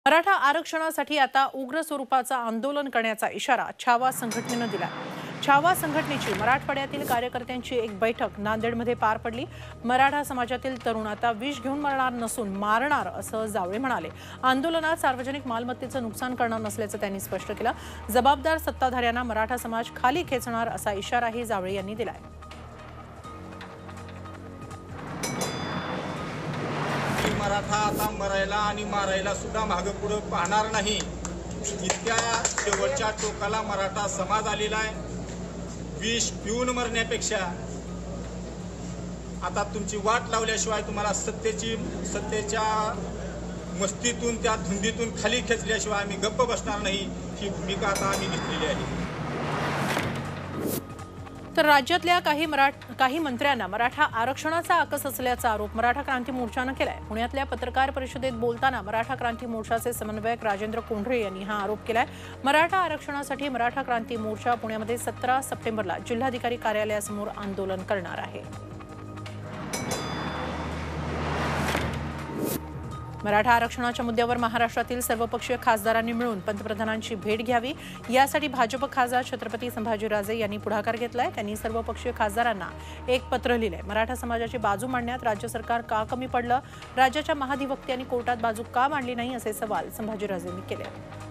मराठा आरक्षणासाठी आता उग्र स्वरूपाचं आंदोलन करण्याचा इशारा छावा संघटनेनं दिला। छावा संघटनेची मराठवाड्यातील कार्यकर्त्यांची एक बैठक नांदेडमध्ये पार पडली। मराठा समाजातील तरुण आता विष घेऊन मरणार नसून मारणार असं जावळे म्हणाले। आंदोलनात सार्वजनिक मालमत्तेचं नुकसान करणार नसल्याचं त्यांनी स्पष्ट केलं। जबाबदार सत्ताधाऱ्यांना मराठा समाज खाली खेचणार असा इशाराही जावळे यांनी दिलाय। मराठा आता मरायला आणि मारायला सुद्धा मागे पुढे पाहणार नाही। इतक्या शेवटच्या टोकाला मराठा समाज आलेला आहे। विष पिऊन मरण्यापेक्षा आता तुमची वाट लावल्याशिवाय तुम्हाला सत्तेच्या मस्तीतून त्या धुंदीतून खाली खेचल्याशिवाय आम्ही गप्प बसणार नाही ही भूमिका आता आम्ही घेतलेली आहे। तर राज्यातल्या काही मंत्र्यांना मराठा आरक्षणाचा आकस असल्याचा आरोप मराठा क्रांती मोर्चानं केलाय। पुण्यातल्या पत्रकार परिषदेत बोलताना मराठा क्रांती मोर्चाचे समन्वयक राजेंद्र कोंढरे यांनी हा आरोप केलाय। मराठा आरक्षणासाठी मराठा क्रांती मोर्चा पुण्यामध्ये 17 सप्टेंबरला जिल्हाधिकारी कार्यालयासमोर आंदोलन करणार आहे। मराठा आरक्षणाच्या मुद्द्यावर महाराष्ट्रातील सर्वपक्षीय खासदारांनी मिळून पंतप्रधानांची भेट घ्यावी यासाठी भाजप खासदार छत्रपती संभाजीराजे यांनी पुढाकार घेतलाय। त्यांनी सर्वपक्षीय खासदारांना एक पत्र लिहिलंय। मराठा समाजाची बाजू मांडण्यात राज्य सरकार का कमी पडलं, राज्याच्या महाधिवक्त्यांनी कोर्टात बाजू का मांडली नाही असे सवाल संभाजीराजेंनी केले।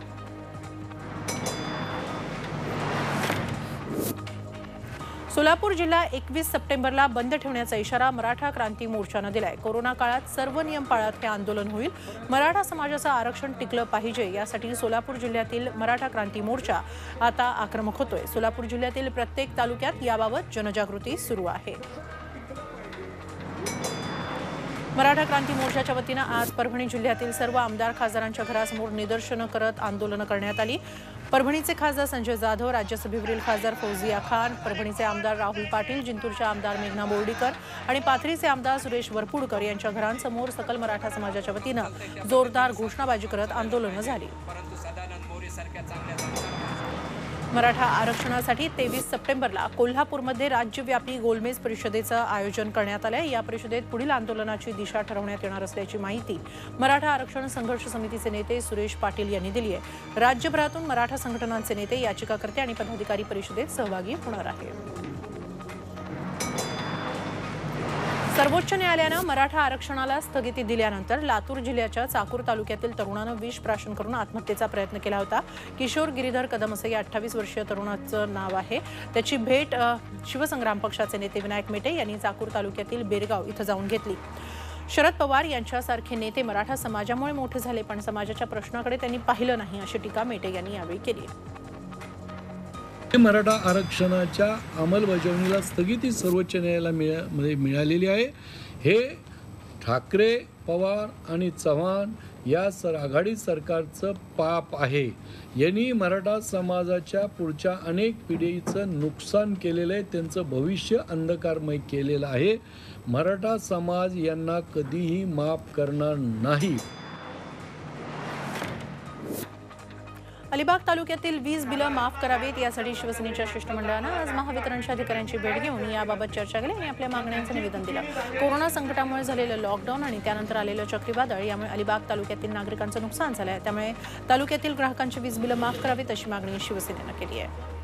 सोलापूर जिल्हा 21 सप्टेंबरला बंद ठेवण्याचा इशारा मराठा क्रांती मोर्चानं दिलाय। कोरोना काळात सर्व नियम पाळत हे आंदोलन होईल। मराठा समाजाचं आरक्षण टिकलं पाहिजे यासाठी सोलापूर जिल्ह्यातील मराठा क्रांती मोर्चा आता आक्रमक होतोय। सोलापूर जिल्ह्यातील प्रत्येक तालुक्यात याबाबत जनजागृती सुरू आहे। मराठा क्रांती मोर्चाच्या वतीनं आज परभणी जिल्ह्यातील सर्व आमदार खासदारांच्या घरासमोर निदर्शनं करत आंदोलनं करण्यात आली। परभणीचे खासदार संजय जाधव, राज्यसभेवरील खासदार फौजिया खान, परभणीचे आमदार राहुल पाटील, जिंतूरच्या आमदार मेघना बोर्डीकर आणि पाथरीचे आमदार सुरेश वरपुडकर यांच्या घरांसमोर सकल मराठा समाजाच्या वतीनं जोरदार घोषणाबाजी करत आंदोलनं झाली। मराठा आरक्षणासाठी 23 सप्टेंबरला कोल्हापूरमध्ये राज्यव्यापी गोलमेज परिषदेचं आयोजन करण्यात आलंय। या परिषदेत पुढील आंदोलनाची दिशा ठरवण्यात येणार असल्याची माहिती मराठा आरक्षण संघर्ष समितीचे नेते सुरेश पाटील यांनी दिली आहे। राज्यभरातून मराठा संघटनांचे नेते, याचिकाकर्ते आणि पदाधिकारी परिषदेत सहभागी होणार आहेत। सर्वोच्च न्यायालयानं मराठा आरक्षणाला स्थगिती दिल्यानंतर लातूर जिल्ह्याच्या चाकूर तालुक्यातील तरुणानं विष प्राशन करून आत्महत्येचा प्रयत्न केला होता। किशोर गिरीधर कदम असं या 28 वर्षीय तरुणाचं नाव आहे। त्याची भेट शिवसंग्राम पक्षाचे नेते विनायक मेटे यांनी चाकूर तालुक्यातील बेरगाव इथं जाऊन घेतली। शरद पवार यांच्यासारखे नेते मराठा समाजामुळे मोठे झाले, पण समाजाच्या प्रश्नाकडे त्यांनी पाहिलं नाही अशी टीका मेटे यांनी यावेळी केली। मराठा आरक्षणाच्या अंमलबजावणीला स्थगिती सर्वोच्च न्यायालयामध्ये मिळालेली आहे। हे ठाकरे, पवार आणि चव्हाण या आघाडी सरकारचं पाप आहे। यांनी मराठा समाजाच्या पुढच्या अनेक पिढीचं नुकसान केलेलं आहे, त्यांचं भविष्य अंधकारमय केलेलं आहे। मराठा समाज यांना कधीही माफ करणार नाही। अलिबाग तालुक्यातील वीज बिलं माफ करावीत यासाठी शिवसेनेच्या शिष्टमंडळानं आज महावितरणच्या अधिकाऱ्यांची भेट घेऊन याबाबत चर्चा केली आणि आपल्या मागण्यांचं निवेदन दिलं। कोरोना संकटामुळे झालेलं लॉकडाऊन आणि त्यानंतर आलेलं चक्रीवादळ यामुळे अलिबाग तालुक्यातील नागरिकांचं नुकसान झालं आहे। त्यामुळे तालुक्यातील ग्राहकांची वीज बिलं माफ करावीत अशी मागणी शिवसेनेनं केली आहे।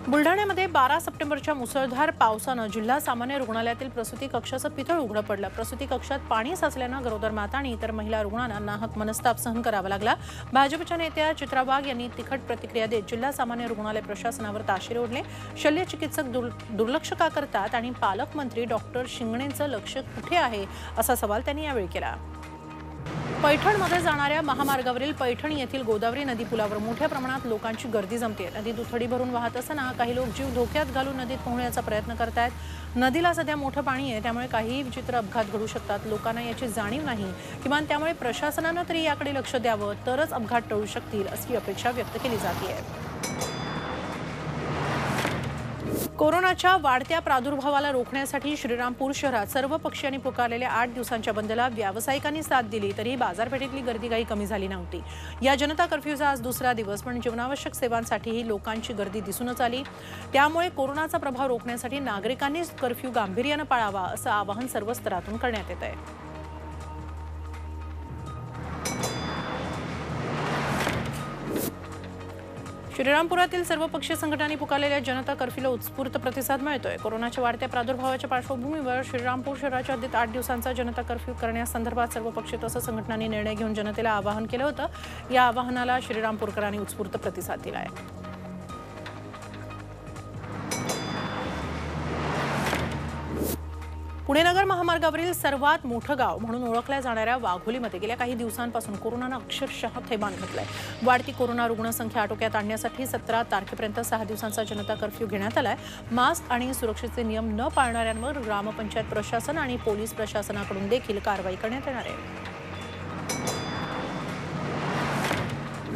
बुलढाण्यामध्ये 12 सप्टेंबरच्या मुसळधार पावसानं जिल्हा सामान्य रुग्णालयातील प्रसूती कक्षाचं पितळ उघडं पडलं। प्रसूती कक्षात पाणी साचल्यानं गरोदर माता आणि इतर महिला रुग्णांना नाहक मनस्ताप सहन करावा लागला। भाजपच्या नेत्या चित्रा वाघ यांनी तिखट प्रतिक्रिया देत जिल्हा सामान्य रुग्णालय प्रशासनावर ताशेरे ओढले। शल्य चिकित्सक दुर्लक्ष का करतात आणि पालकमंत्री डॉक्टर शिंगणेंचं लक्ष कुठे आहे असा सवाल त्यांनी यावेळी केला। पैठणमध्ये जाणाऱ्या महामार्गावरील पैठण येथील गोदावरी नदी पुलावर मोठ्या प्रमाणात लोकांची गर्दी जमते। नदी दुथडी भरून वाहत असताना काही लोक जीव धोक्यात घालून नदीत पोहण्याचा प्रयत्न करतायत। नदीला सध्या मोठं पाणी आहे, त्यामुळे काही विचित्र अपघात घडू शकतात। लोकांना याची जाणीव नाही, किमान त्यामुळे प्रशासनानं तरी याकडे लक्ष द्यावं, तरच अपघात टळू शकतील अशी अपेक्षा व्यक्त केली जाते आहे। कोरोनाच्या वाढत्या प्रादुर्भावाला रोखण्यासाठी श्रीरामपूर शहरात सर्व पक्षांनी पुकारलेल्या 8 दिवसांच्या बंदला व्यावसायिकांनी साथ दिली तरी बाजारपेठेतली गर्दी काही कमी झाली नव्हती। या जनता कर्फ्यूचा आज दुसरा दिवस, पण जीवनावश्यक सेवांसाठीही लोकांची गर्दी दिसूनच आली। त्यामुळे कोरोनाचा प्रभाव रोखण्यासाठी नागरिकांनी कर्फ्यू गांभीर्याने पाळावा असं आवाहन सर्व स्तरातून करण्यात येत आहे। श्रीरामपुरातील सर्व पक्षीय संघटनांनी पुकारलेल्या जनता कर्फ्यूला उत्स्फूर्त प्रतिसाद मिळतोय। कोरोनाच्या वाढत्या प्रादुर्भावाच्या पार्श्वभूमीवर श्रीरामपूर शहराच्या हद्दीत 8 दिवसांचा जनता कर्फ्यू करण्यासंदर्भात सर्व पक्षीय तसंच संघटनांनी निर्णय घेऊन जनतेला आवाहन केलं होतं। या आवाहनाला श्रीरामपूरकरांनी उत्स्फूर्त प्रतिसाद दिला आहे। पुणे नगर महामार्गावरील सर्वात मोठं गाव म्हणून ओळखल्या जाणाऱ्या वाघोलीमध्ये गेल्या काही दिवसांपासून कोरोनानं अक्षरशः थैमान घातलंय। वाढती कोरोना रुग्णसंख्या आटोक्यात आणण्यासाठी 17 तारखेपर्यंत 6 दिवसांचा जनता कर्फ्यू घेण्यात आलाय। मास्क आणि सुरक्षेचे नियम न पाळणाऱ्यांवर ग्रामपंचायत प्रशासन आणि पोलीस प्रशासनाकडून देखील कारवाई करण्यात येणार आहे।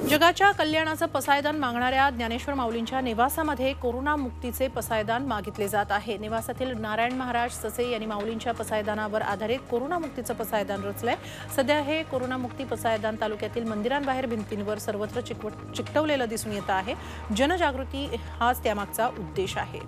जगाच्या कल्याणाचं पसायदान मागणाऱ्या ज्ञानेश्वर माऊलींच्या निवासामध्ये कोरोना मुक्तीचे पसायदान मागितले जात आहे। निवासातील नारायण महाराज ससे यांनी माऊलींच्या पसायदानावर आधारित कोरोना मुक्तीचं पसायदान रचलंय। सध्या हे कोरोना मुक्ती पसायदान तालुक्यातील मंदिरांबाहेर भिंतींवर सर्वत्र चिकटवलेलं दिसून येत आहे। जनजागृती हाच त्यामागचा उद्देश आहे।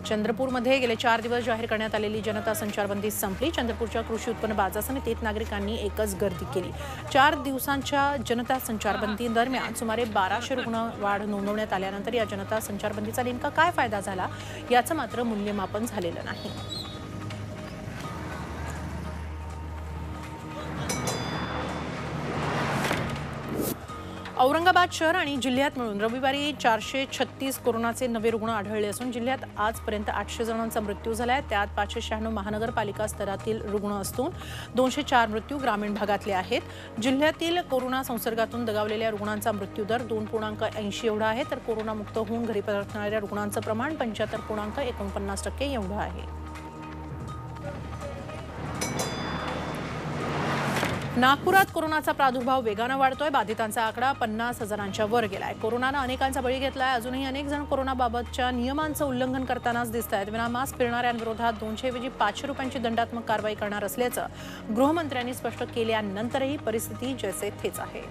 चंद्रपूरमध्ये गेले 4 दिवस जाहीर करण्यात आलेली जनता संचारबंदी संपली। चंद्रपूरच्या कृषी उत्पन्न बाजार समितीत नागरिकांनी एकच गर्दी केली। 4 दिवसांच्या जनता संचारबंदी दरम्यान सुमारे 1200 रुग्ण वाढ नोंदवण्यात आल्यानंतर या जनता संचारबंदीचा नेमका काय फायदा झाला याचं मात्र मूल्यमापन झालेलं नाही। औरंगाबाद शहर आणि जिल्ह्यात मिळून रविवारी 436 कोरोनाचे नवे रुग्ण आढळले असून जिल्ह्यात आजपर्यंत 800 जणांचा मृत्यू झालाय। त्यात 596 महानगरपालिका स्तरातील रुग्ण असून 204 मृत्यू ग्रामीण भागातले आहेत। जिल्ह्यातील कोरोना संसर्गातून दगावलेल्या रुग्णांचा मृत्यूदर 2.80 एवढा आहे, तर कोरोनामुक्त होऊन घरी परतणाऱ्या रुग्णांचं प्रमाण 75.49% एवढं आहे। नागपुरात कोरोनाचा प्रादुर्भाव वेगानं वाढतोय। बाधितांचा आकडा 50,000च्या वर गेलाय। कोरोनानं अनेकांचा बळी घेतलाय। अजूनही अनेक जण कोरोनाबाबतच्या नियमांचं उल्लंघन करतानाच दिसतायत। विना मास्क फिरणाऱ्यांविरोधात 200 ऐवजी 500 रुपयांची दंडात्मक कारवाई करणार असल्याचं गृहमंत्र्यांनी स्पष्ट केल्यानंतरही परिस्थिती जैसे थेच आहे।